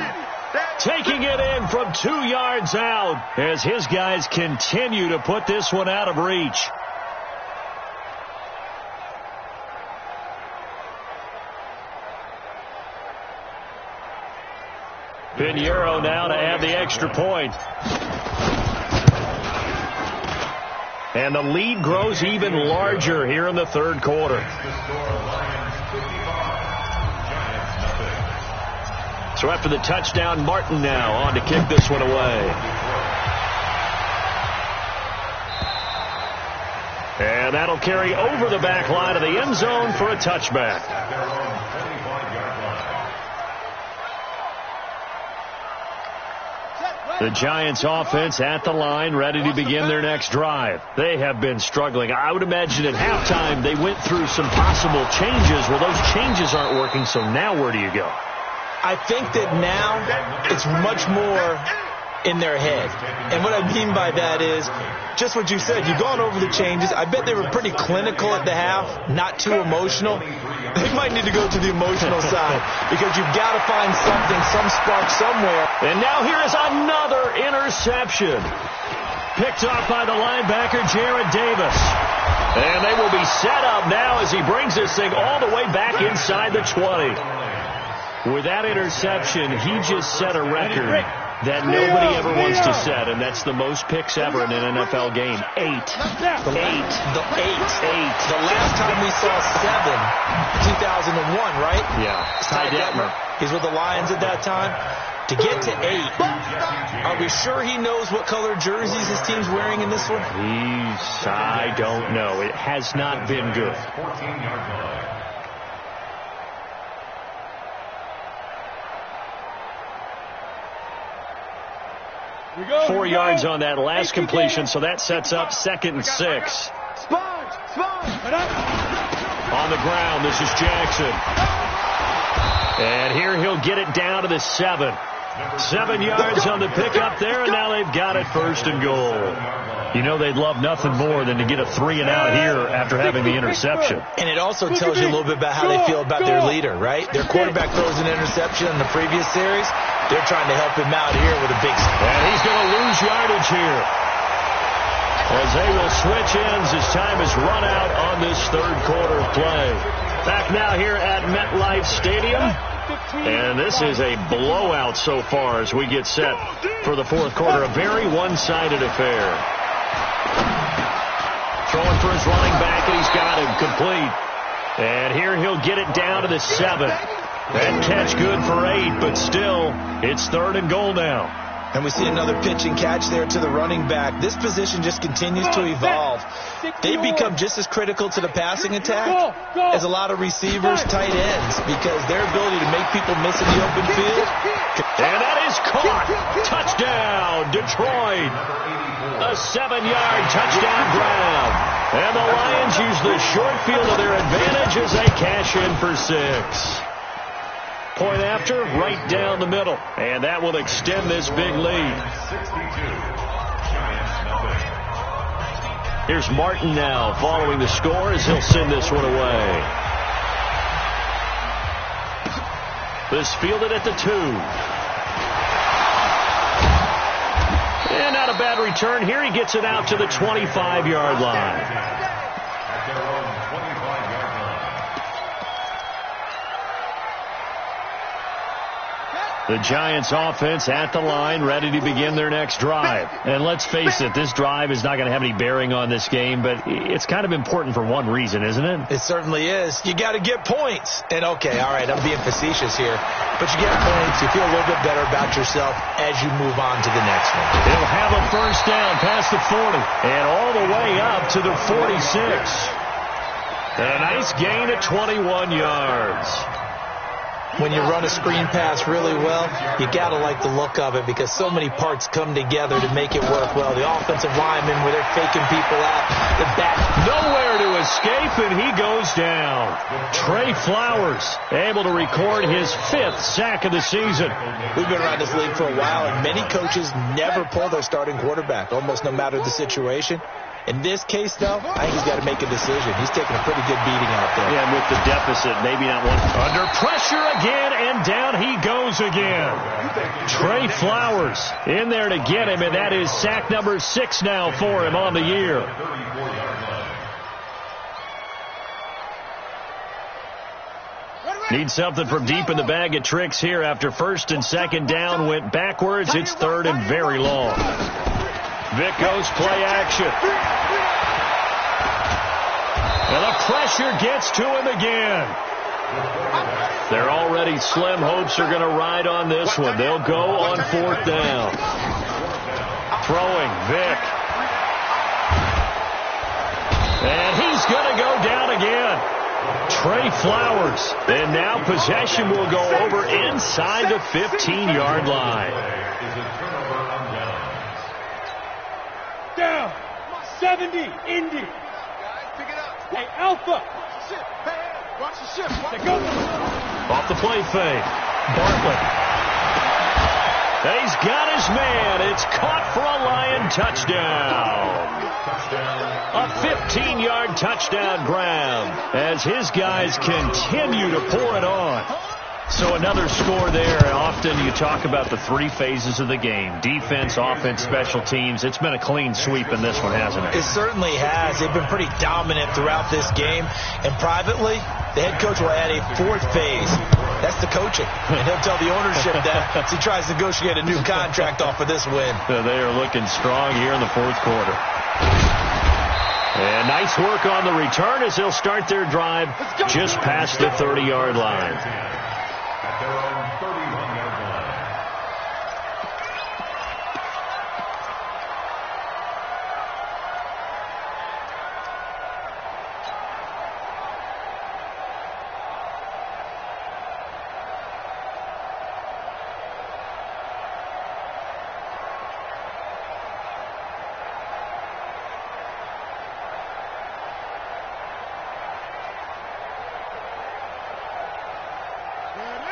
Taking it in from 2 yards out as his guys continue to put this one out of reach. Pinheiro now to add the extra point. And the lead grows even larger here in the 3rd quarter. So after the touchdown, Martin now on to kick this one away. And that'll carry over the back line of the end zone for a touchback. The Giants offense at the line, ready to begin their next drive. They have been struggling. I would imagine at halftime they went through some possible changes. Well, those changes aren't working, so now where do you go? I think that now it's much more in their head. And what I mean by that is just what you said. You've gone over the changes. I bet they were pretty clinical at the half, not too emotional. They might need to go to the emotional side because you've got to find something, some spark somewhere. And now here is another interception. Picked off by the linebacker, Jared Davis. And they will be set up now as he brings this thing all the way back inside the 20. With that interception, he just set a record that nobody ever wants to set, and that's the most picks ever in an NFL game. 8. The last time we saw 7, 2001, right? Yeah. Ty Detmer. He's with the Lions at that time. To get to 8, are we sure he knows what color jerseys his team's wearing in this one? I don't know. It has not been good. 14-yard line. 4 yards on that last completion, so that sets up 2nd and 6. On the ground, this is Jackson. And here he'll get it down to the 7. 7 yards on the pickup there, and now they've got it 1st and goal. You know they'd love nothing more than to get a 3-and-out here after having the interception. And it also tells you a little bit about how they feel about their leader, right? Their quarterback throws an interception in the previous series. They're trying to help him out here with a big step. And he's going to lose yardage here, as they will switch ends as time has run out on this 3rd quarter play. Back now here at MetLife Stadium. And this is a blowout so far as we get set for the 4th quarter. A very one-sided affair. Throwing for his running back, and he's got him complete. And here he'll get it down to the 7. That catch good for 8, but still, it's 3rd and goal now. And we see another pitch and catch there to the running back. This position just continues to evolve. They become just as critical to the passing attack as a lot of receivers, tight ends, because their ability to make people miss in the open field. And that is caught. Touchdown, Detroit. A 7-yard touchdown grab. And the Lions use the short field to their advantage as they cash in for 6. Point after, right down the middle. And that will extend this big lead. Here's Martin now following the score as he'll send this one away. This fielded at the 2. And not a bad return. Here he gets it out to the 25-yard line. At their own 25-yard line. The Giants offense at the line, ready to begin their next drive. And let's face it, this drive is not going to have any bearing on this game, but it's kind of important for one reason, isn't it? It certainly is. You got to get points. And okay, all right, I'm being facetious here, but you get points, you feel a little bit better about yourself as you move on to the next one. He'll have a 1st down past the 40 and all the way up to the 46. And a nice gain of 21 yards. When you run a screen pass really well, you got to like the look of it because so many parts come together to make it work well. The offensive linemen where they're faking people out. The back. Nowhere to escape, and he goes down. Trey Flowers able to record his 5th sack of the season. We've been around this league for a while, and many coaches never pull their starting quarterback, almost no matter the situation. In this case, though, I think he's got to make a decision. He's taking a pretty good beating out there. Yeah, and with the deficit, maybe not one. Under pressure again, and down he goes again. Trey Flowers in there to get him, and that is sack number 6 now for him on the year. Need something from deep in the bag of tricks here after 1st and 2nd down went backwards. It's 3rd and very long. Vic goes play action. And the pressure gets to him again. Their already slim hopes are going to ride on this one. They'll go on 4th down. Throwing, Vic. And he's going to go down again. Trey Flowers. And now possession will go over inside the 15-yard line. Down. 70, Indy. Hey, Alpha. Watch the shift. Off the play fake. Bartlett. He's got his man. It's caught for a Lion touchdown. A 15-yard touchdown grab as his guys continue to pour it on. So another score there. Often you talk about the 3 phases of the game. Defense, offense, special teams. It's been a clean sweep in this one, hasn't it? It certainly has. They've been pretty dominant throughout this game. And privately, the head coach will add a 4th phase. That's the coaching. And he'll tell the ownership that as he tries to negotiate a new contract off of this win. So they are looking strong here in the 4th quarter. And nice work on the return as they'll start their drive just past the 30-yard line. At their own 31-yard line.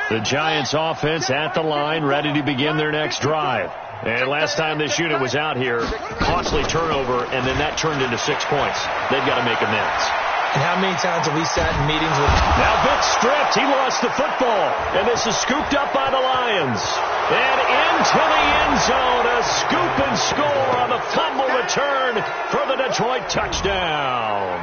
The Giants offense at the line, ready to begin their next drive. And last time this unit was out here, costly turnover, and then that turned into 6 points. They've got to make amends. And how many times have we sat in meetings with... Now Vic stripped. He lost the football. And this is scooped up by the Lions. And into the end zone, a scoop and score on the fumble return for the Detroit touchdown.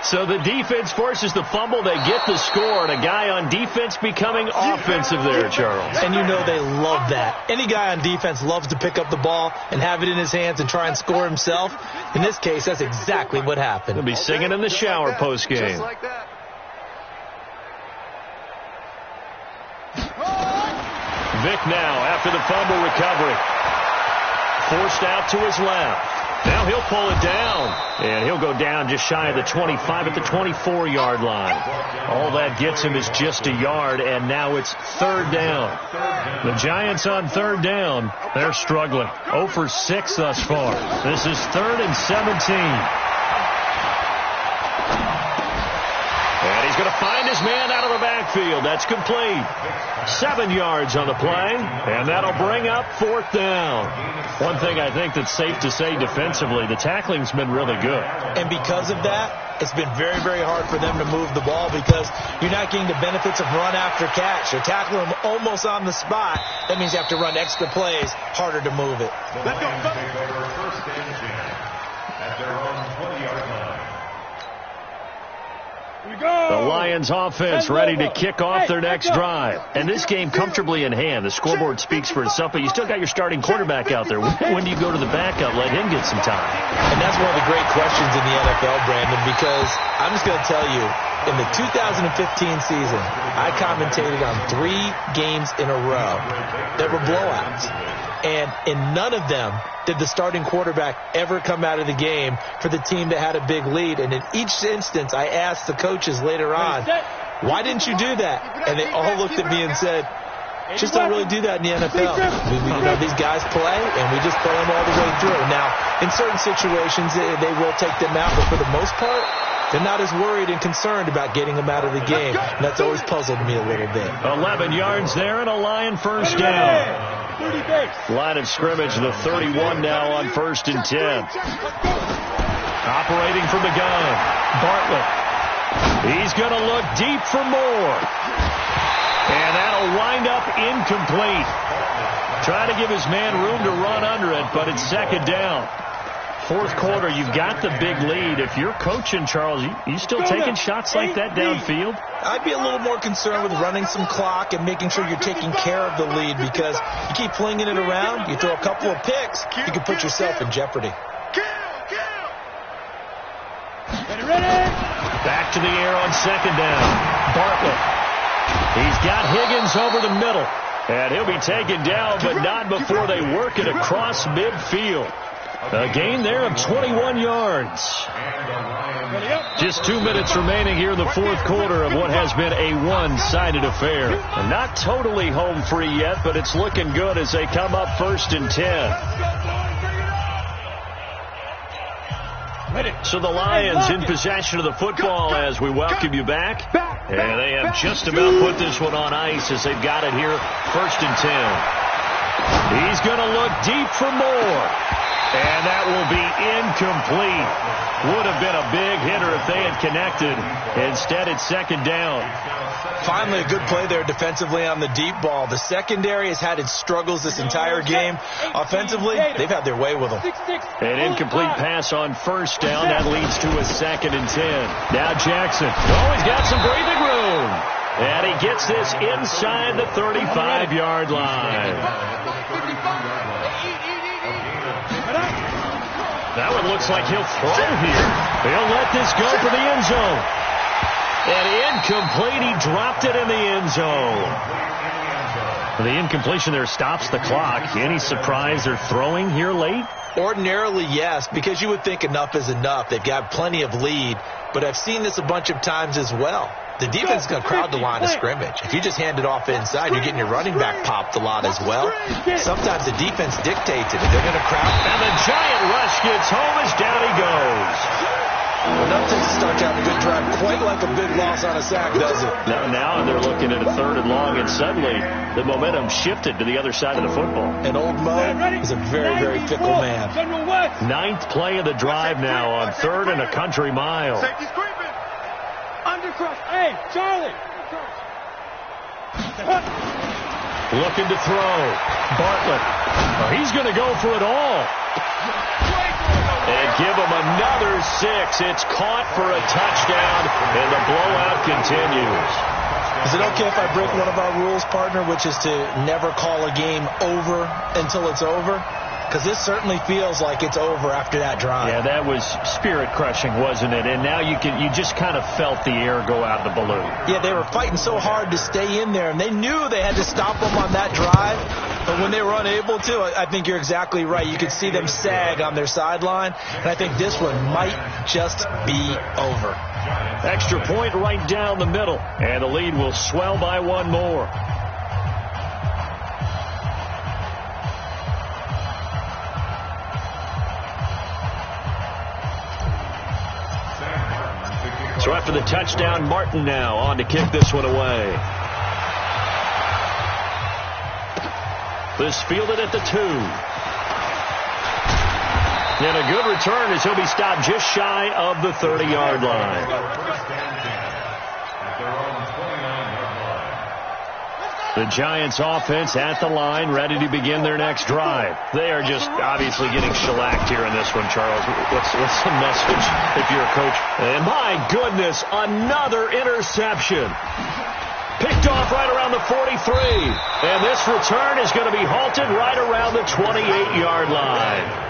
So the defense forces the fumble. They get the score, and a guy on defense becoming offensive there, Charles. And you know they love that. Any guy on defense loves to pick up the ball and have it in his hands and try and score himself. In this case, that's exactly what happened. He'll be singing in the shower post-game. Just like that. Vic now after the fumble recovery. Forced out to his left. Now he'll pull it down, and he'll go down just shy of the 25 at the 24-yard line. All that gets him is just a yard, and now it's 3rd down. The Giants on 3rd down, they're struggling. 0 for 6 thus far. This is 3rd and 17. And he's going to find his man out of the backfield. That's complete. 7 yards on the play, and that'll bring up 4th down. One thing I think that's safe to say defensively, the tackling's been really good. And because of that, it's been very, very hard for them to move the ball because you're not getting the benefits of run after catch. They're tackling them almost on the spot. That means you have to run extra plays, harder to move it. The Lions take over 1st and 10 at their own 20-yard line. The Lions offense ready to kick off their next drive. And this game comfortably in hand. The scoreboard speaks for itself, but you still got your starting quarterback out there. When do you go to the backup? Let him get some time. And that's one of the great questions in the NFL, Brandon, because I'm just going to tell you, in the 2015 season, I commentated on 3 games in a row that were blowouts. And in none of them did the starting quarterback ever come out of the game for the team that had a big lead. And in each instance, I asked the coaches later on, why didn't you do that? And they all looked at me and said, just don't really do that in the NFL. These guys play, and we just play them all the way through. Now, in certain situations, they will take them out, but for the most part, they're not as worried and concerned about getting them out of the game. And that's always puzzled me a little bit. 11 yards there and a Lion 1st down. Line of scrimmage, the 31 now on 1st and 10. Operating from the gun, Bartlett. He's going to look deep for more. And that'll wind up incomplete. Trying to give his man room to run under it, but it's 2nd down. 4th quarter, you've got the big lead. If you're coaching, Charles, you still taking shots like that downfield? I'd be a little more concerned with running some clock and making sure you're taking care of the lead, because you keep flinging it around, you throw a couple of picks, you can put yourself in jeopardy. Ready? Back to the air on second down. Bartlett. He's got Higgins over the middle. And he'll be taken down, but not before they work it across midfield. A gain there of 21 yards. Just 2 minutes remaining here in the fourth quarter of what has been a one-sided affair. Not totally home free yet, but it's looking good as they come up 1st and 10. So the Lions in possession of the football as we welcome you back. And they have just about put this one on ice as they've got it here 1st and 10. He's going to look deep for more. And that will be incomplete. Would have been a big hitter if they had connected. Instead, it's second down. Finally, a good play there defensively on the deep ball. The secondary has had its struggles this entire game. Offensively, they've had their way with them. An incomplete pass on 1st down. That leads to a 2nd and 10. Now Jackson. Oh, he's got some breathing room. And he gets this inside the 35-yard line. That one looks like he'll throw here. He'll let this go for the end zone. And incomplete. He dropped it in the end zone. The incompletion there stops the clock. Any surprise they're throwing here late? Ordinarily, yes, because you would think enough is enough. They've got plenty of lead, but I've seen this a bunch of times as well. The defense is going to crowd the line of scrimmage. If you just hand it off inside, you're getting your running back popped a lot as well. Sometimes the defense dictates it. If they're going to crowd. And the giant rush gets home as down he goes. Well, that takes a start to have a good drive, quite like a big loss on a sack, does it? Now they're looking at a 3rd and long, and suddenly the momentum shifted to the other side of the football. And old Mo is a very, very fickle man. 9th play of the drive now on 3rd and a country mile. Undercross. Hey, Charlie. Looking to throw. Bartlett. He's going to go for it all. And give him another 6. It's caught for a touchdown, and the blowout continues. Is it okay if I break one of our rules, partner, which is to never call a game over until it's over? Because this certainly feels like it's over after that drive. Yeah, that was spirit-crushing, wasn't it? And now you just kind of felt the air go out of the balloon. Yeah, they were fighting so hard to stay in there, and they knew they had to stop them on that drive. But when they were unable to, I think you're exactly right. You could see them sag on their sideline, and I think this one might just be over. Extra point right down the middle, and the lead will swell by one more. So after the touchdown, Martin now on to kick this one away. This fielded at the 2. And a good return as he'll be stopped just shy of the 30-yard line. The Giants offense at the line, ready to begin their next drive. They are just obviously getting shellacked here in this one, Charles. What's the message if you're a coach? And my goodness, another interception. Picked off right around the 43. And this return is going to be halted right around the 28-yard line.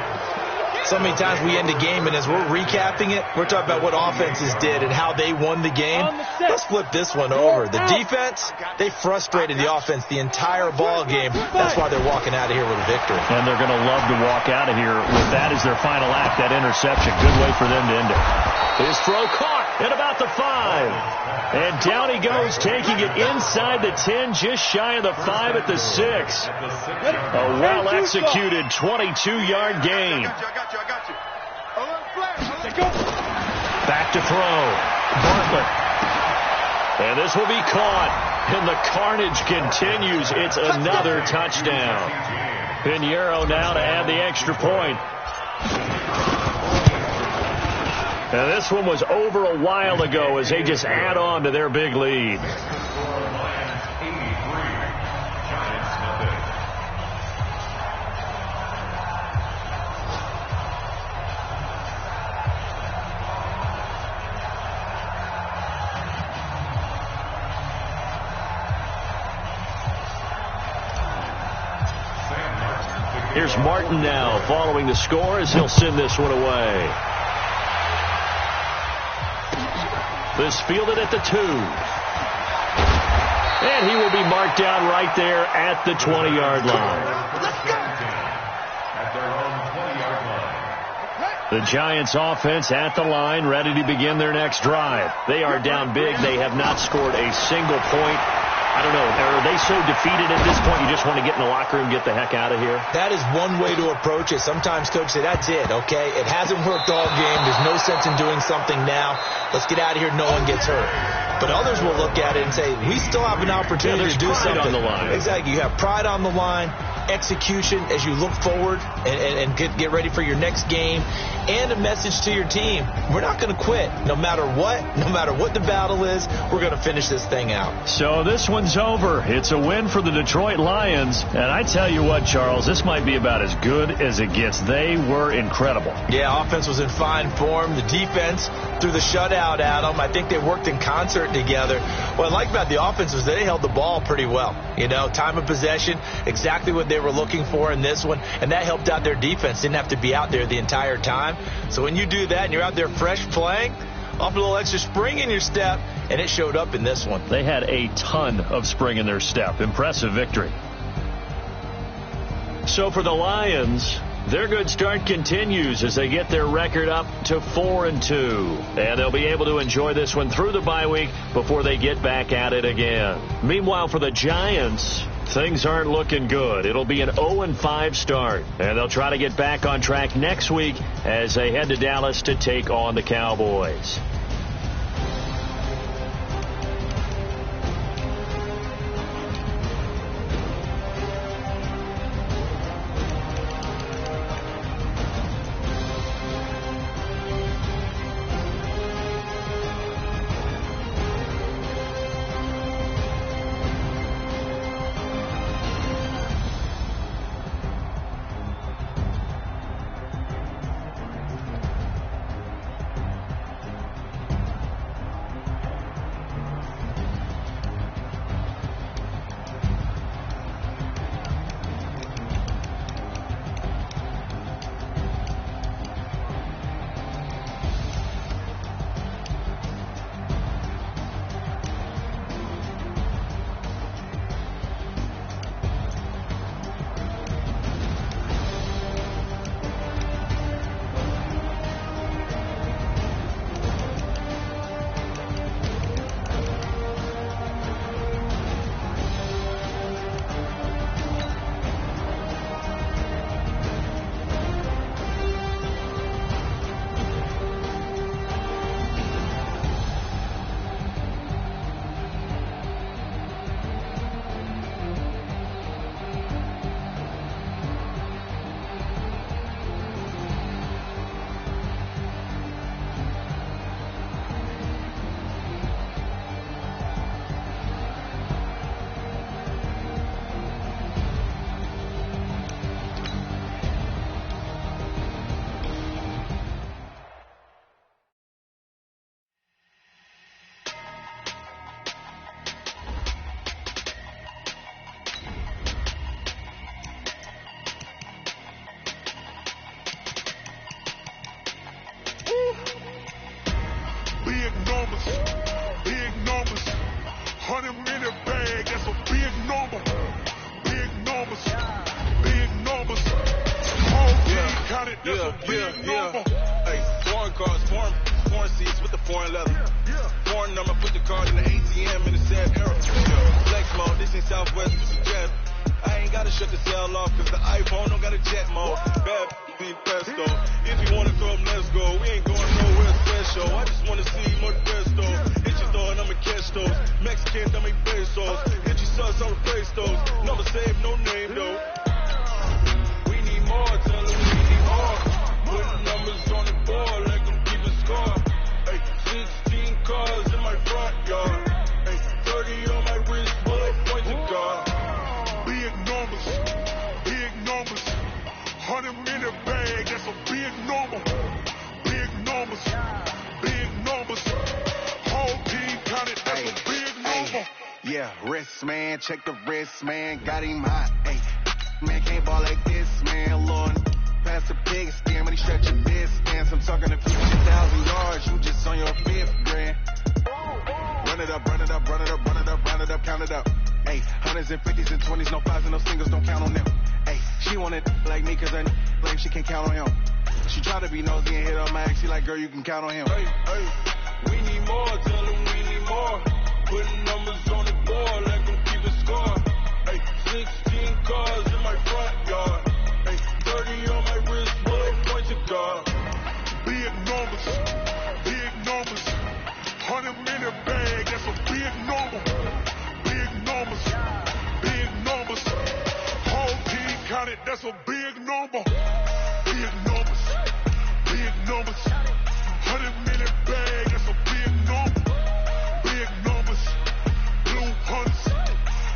So many times we end a game, and as we're recapping it, we're talking about what offenses did and how they won the game. Let's flip this one over. The defense, they frustrated the offense the entire ball game. That's why they're walking out of here with a victory. And they're going to love to walk out of here with that as their final act, that interception. Good way for them to end it. His throw caught at about the 5. And down he goes, taking it inside the 10, just shy of the 5 at the 6. A well-executed 22-yard gain. Back to throw. Bartlett. And this will be caught. And the carnage continues. It's another touchdown. Pinheiro now to add the extra point. Now this one was over a while ago as they just add on to their big lead. Here's Martin now following the score as he'll send this one away. This fielded at the 2. And he will be marked down right there at the 20-yard line. At their own 20-yard line. The Giants offense at the line, ready to begin their next drive. They are down big. They have not scored a single point. I don't know. Are they so defeated at this point you just want to get in the locker room and get the heck out of here? That is one way to approach it. Sometimes coaches say, that's it, okay? It hasn't worked all game. There's no sense in doing something now. Let's get out of here. No one gets hurt. But others will look at it and say, we still have an opportunity to do something. On the line. Exactly. You have pride on the line, execution as you look forward and get ready for your next game, and a message to your team. We're not going to quit. No matter what the battle is, we're going to finish this thing out. So this one's over. It's a win for the Detroit Lions. And I tell you what, Charles, this might be about as good as it gets. They were incredible. Yeah, offense was in fine form. The defense threw the shutout at them. I think they worked in concert together. What I like about the offense was they held the ball pretty well. You know, time of possession, exactly what they were looking for in this one, and that helped out their defense. Didn't have to be out there the entire time. So when you do that and you're out there fresh playing, off a little extra spring in your step, and it showed up in this one. They had a ton of spring in their step. Impressive victory. So for the Lions, their good start continues as they get their record up to 4-2. And they'll be able to enjoy this one through the bye week before they get back at it again. Meanwhile, for the Giants, things aren't looking good. It'll be an 0-5 start. And they'll try to get back on track next week as they head to Dallas to take on the Cowboys. Big numbers, 100-minute bag, that's a big number. Big numbers, whole team counted, that's a big number. Hey, foreign cars, foreign seats with the foreign leather. Foreign number, put the card in the ATM in the sad era. Flex mode, this ain't Southwest, this is Jet. I ain't gotta shut the cell off, cause the iPhone don't got a jet mode. Bad be pesto. If you wanna come, let's go. We ain't going nowhere special. I just wanna see more pesto. Hit your door and I'ma catch those. Mexican, dame pesos. Hit your sus on the pesos. Number save, no name though. We need more, tell them we need more. Put numbers on the board, like them keep a score. Hey, 16 cars in my front yard. Hey, 30 on my wrist, bullet point to God. Big numbers, 100-minute bag, that's a big number. Big numbers, whole team counted, that's a big number. Yeah, wrist man, check the wrist man, got him hot. Hey, man can't ball like this, man. Lord, pass the pig skin, but he stretch your distance. I'm talking a few 1,000 yards, you just on your fifth grand. Run it up, run it up, run it up, run it up, run it up, count it up. Hey, hundreds and fifties and 20s, no fives and no singles, don't count on them. Hey, she wanted like me cause I like she can count on him. She try to be nosy and hit on my ex, she like, girl, you can count on him. Hey, hey, we need more, tell them we need more. Putting numbers on the board, let them keep it score. Hey, 16 cars in my front yard. Hey, 30 on my wrist, bullet points of God. Big numbers, 100-minute bag, that's a big number. Big numbers, whole team counted, that's a big number. Big numbers, 100-minute bag, that's a big number. Big numbers, blue hunters,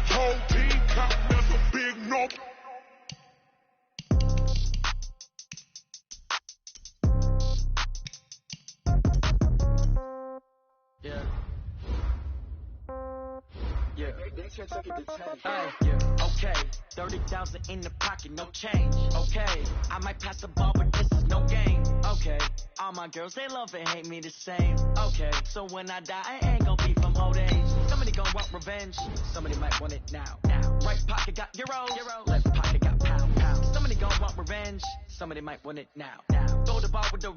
whole team counting, that's a big number. Okay, 30,000 in the pocket, no change. Okay, I might pass the ball, but this is no game. Okay, all my girls, they love and hate me the same. Okay, so when I die, I ain't gonna be from old age. Somebody gonna want revenge, somebody might want it now. Right pocket got euros, left pocket got pound. Somebody gonna want revenge, somebody might want it now. Throw the ball with the